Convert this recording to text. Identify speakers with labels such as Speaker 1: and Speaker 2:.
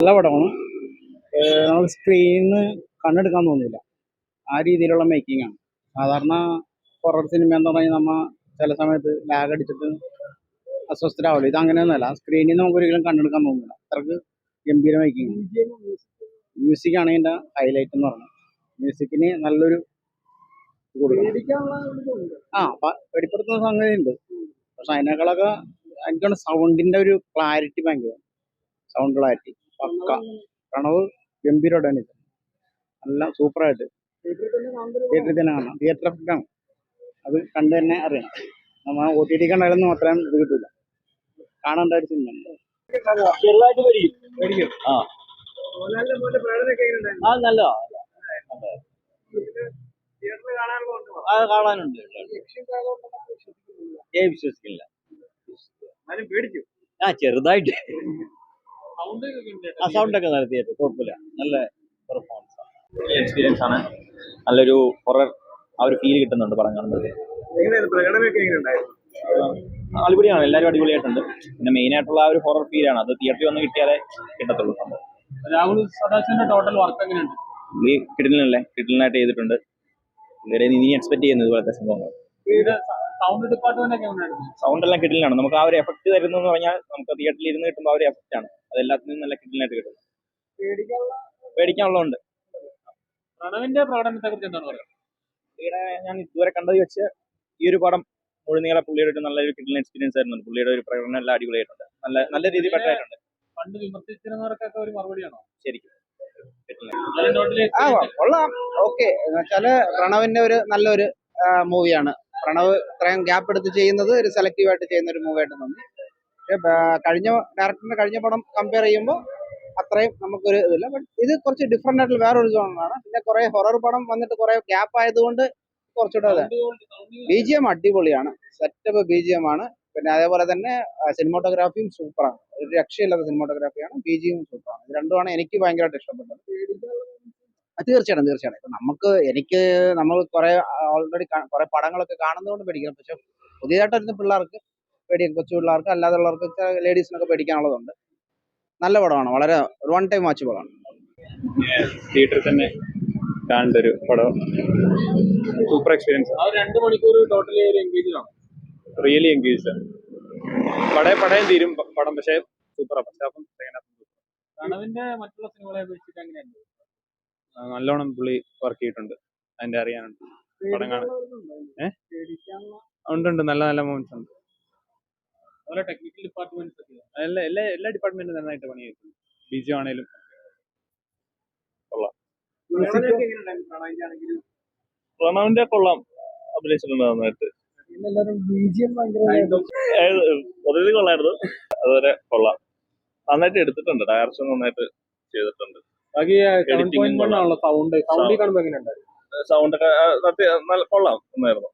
Speaker 1: നല്ല പടമാണ്. നമ്മൾ സ്ക്രീനിന്ന് കണ്ണെടുക്കാൻ തോന്നില്ല, ആ രീതിയിലുള്ള മേക്കിംഗ് ആണ്. സാധാരണ ഹൊറർ സിനിമ എന്ന് പറഞ്ഞാൽ നമ്മൾ ചില സമയത്ത് ലാഗ് അടിച്ചിട്ട് അസ്വസ്ഥരാവില്ല. ഇത് അങ്ങനെയൊന്നുമല്ല, സ്ക്രീനിൽ നമുക്ക് ഒരിക്കലും കണ്ണെടുക്കാൻ തോന്നില്ല, അത്രക്ക് ഗംഭീര മേക്കിംഗ്. മ്യൂസിക് ആണ് ഇതിൻ്റെ ഹൈലൈറ്റ് എന്ന് പറഞ്ഞത്. മ്യൂസിക്കിന് നല്ലൊരു വെടിപ്പെടുത്തുന്ന സംഗതി ഉണ്ട്. പക്ഷെ അതിനേക്കാളൊക്കെ എനിക്കാണ് സൗണ്ടിന്റെ ഒരു ക്ലാരിറ്റി ഭയങ്കര. സൗണ്ട് ക്ലാരിറ്റി പക്ക. പ്രണവ് ഗംഭീരമായിട്ടാണ് ഇത്, നല്ല സൂപ്പറായിട്ട് തിയേറ്ററിൽ തന്നെ കാണാം. തിയേറ്റർ എഫക്റ്റ് ആണ്, അത് കണ്ടു തന്നെ അറിയണം. നമ്മൾ OTT കണ്ടാലൊന്നും അത്രയും ഇത് കിട്ടില്ല, കാണേണ്ട ഒരു സിനിമ.
Speaker 2: ചെറുതായിട്ട് പേടിക്കും. നല്ലതാ, കാണാനുണ്ട്. വിശ്വസിക്കില്ല. ചെറുതായിട്ട് സൗണ്ട് ഒക്കെ നടത്തിയിട്ട് കുഴപ്പമില്ല, നല്ല പെർഫോമൻസ് എക്സ്പീരിയൻസ് ആണ്. നല്ലൊരു ഹൊറർ ആ ഒരു ഫീൽ കിട്ടുന്നുണ്ട് പടം കാണുമ്പോൾ. അടിപൊളിയാണ്, എല്ലാവരും അടിപൊളിയായിട്ടുണ്ട്. പിന്നെ മെയിൻ ആയിട്ടുള്ള ആ ഒരു ഹൊറർ ഫീലാണ്, അത് തിയേറ്ററിൽ വന്ന് കിട്ടിയാലേ കിട്ടത്തുള്ളൂ സംഭവം.
Speaker 3: രാഹുൽ സദാശിവന്റെ ടോട്ടൽ വർക്ക് എങ്ങനെയുണ്ട്?
Speaker 2: പുള്ളി കിടിലനായിട്ട് ചെയ്തിട്ടുണ്ട്. ഇതുവരെ ഇനി എക്സ്പെക്ട് ചെയ്യുന്നത് ഇതുപോലത്തെ സംഭവങ്ങൾ.
Speaker 3: സൗണ്ട് ഡിപ്പാർട്ട്മെന്റ് ഒക്കെ എങ്ങനെയാണ്?
Speaker 2: സൗണ്ട് എല്ലാം കിടിലാണ്. നമുക്ക് ആ ഒരു എഫക്ട് തരുന്നതെന്ന് പറഞ്ഞാൽ നമുക്ക് തിയേറ്ററിൽ ഇരുന്ന് കിട്ടുമ്പോൾ ആ ഒരു എഫക്റ്റ് ആണ്, അത് എല്ലാത്തിനും നല്ല കിടിലനായിട്ട് കിട്ടും. പേടിക്കാനുള്ളതുണ്ട്.
Speaker 3: പ്രണവിന്റെ പ്രകടനത്തെ കുറിച്ച് എന്താണ് പറയുക?
Speaker 2: ഞാൻ ഇതുവരെ കണ്ടത് വെച്ച് ഈ ഒരു പടം മുഴുനീളെ പുള്ളിയുടെ നല്ലൊരു കിടിലൻ എക്സ്പീരിയൻസ് ആയിരുന്നു. പുള്ളിയുടെ ഒരു പ്രകടനം എല്ലാം അടിപൊളിയായിട്ടുണ്ട്, നല്ല രീതിയിൽ പെട്ടായിട്ടുണ്ട്.
Speaker 3: പണ്ട് വിമർശിച്ചിരുന്നവർക്കൊക്കെ ഒരു മറുപടിയാണോ?
Speaker 2: ശരിക്കും
Speaker 4: കൊള്ളാം, ഓക്കെ. എന്നുവെച്ചാല് പ്രണവിന്റെ ഒരു നല്ലൊരു മൂവിയാണ്. പ്രണവ് ഇത്രയും ഗ്യാപ്പ് എടുത്ത് ചെയ്യുന്നത് ഒരു സെലക്റ്റീവായിട്ട് ചെയ്യുന്ന ഒരു മൂവിയായിട്ട് തോന്നി. പക്ഷെ ഡയറക്ടറിന്റെ കഴിഞ്ഞ പടം കമ്പയർ ചെയ്യുമ്പോൾ അത്രയും നമുക്കൊരു ഇതില്ല. ബട്ട് ഇത് കുറച്ച് ഡിഫറെന്റ് ആയിട്ടുള്ള വേറൊരു സോണാണ്. പിന്നെ കുറെ ഹൊറർ പടം വന്നിട്ട് കുറെ ഗ്യാപ്പ് ആയതുകൊണ്ട് കുറച്ചുകൂടെ BGM അടിപൊളിയാണ്, സെറ്റപ്പ് BGM ആണ്. പിന്നെ അതേപോലെ തന്നെ സിനിമാറ്റോഗ്രാഫിയും സൂപ്പറാണ്, ഒരു രക്ഷയില്ലാത്ത സിനിമാറ്റോഗ്രാഫിയാണ്. BGM സൂപ്പറാണ്. ഇത് രണ്ടുമാണ് എനിക്ക് ഭയങ്കരമായിട്ട് ഇഷ്ടപ്പെട്ടത്. തീർച്ചയായിട്ടും. ഇപ്പൊ നമ്മൾ കുറെ ഓൾറെഡി കുറെ പടങ്ങളൊക്കെ കാണുന്നതുകൊണ്ട് പേടിക്കണം. പക്ഷെ പുതിയതായിട്ട് വരുന്ന പിള്ളേർക്ക് പേടിക്കും, കൊച്ചു പിള്ളേർക്ക്, അല്ലാതുള്ളവർക്ക്, ലേഡീസിനൊക്കെ പേടിക്കാനുള്ളതുണ്ട്. നല്ല പടമാണ്, വളരെ വൺ ടൈം വാച്ച് പടമാണ്.
Speaker 5: തിയേറ്ററിൽ തന്നെ കാണേണ്ട ഒരു പടം, സൂപ്പർ എക്സ്പീരിയൻസ്.
Speaker 3: 2 മണിക്കൂർ ടോട്ടലി എൻഗേജ് ആണ്,
Speaker 5: റിയലി എൻഗേജ്. പടയം തീരും പടം, പക്ഷേ സൂപ്പറാണ്. ഫസ്റ്റ് ഹാഫും സെക്കൻഡ് ഹാഫും സൂപ്പർ.
Speaker 3: പ്രണവിന്റെ മറ്റുള്ള സിനിമകളെ അപേക്ഷിച്ചിട്ട് എങ്ങനെയാണ്?
Speaker 5: നല്ലോണം പുള്ളി വർക്ക് ചെയ്തിട്ടുണ്ട്, അതിന്റെ അറിയാനുണ്ട്. പടം കാണാൻ ഉണ്ട്, നല്ല മൂവ്മെന്റ്സ് ഉണ്ട്.
Speaker 3: അതുപോലെ ടെക്നിക്കൽ ഡിപ്പാർട്ട്മെന്റ്സ് ഒക്കെ
Speaker 5: എല്ലാ ഡിപ്പാർട്ട്മെന്റും നന്നായിട്ട് പണിയെടുക്കും. BGM ആണേലും കൊള്ളാം. പ്രണവിന്റെ കൊള്ളാം, അഭിനയിച്ചിട്ടുണ്ട് നന്നായിട്ട്. പൊതുവെ കൊള്ളായിരുന്നു, അതുവരെ കൊള്ളാം. നന്നായിട്ട് എടുത്തിട്ടുണ്ട്, ഡയറക്ഷൻ നന്നായിട്ട് ചെയ്തിട്ടുണ്ട്.
Speaker 3: സൗണ്ട് കാണുമ്പോൾ എങ്ങനെയുണ്ടായിരുന്നു?
Speaker 5: സൗണ്ട് ഒക്കെ കൊള്ളാം എന്നായിരുന്നു.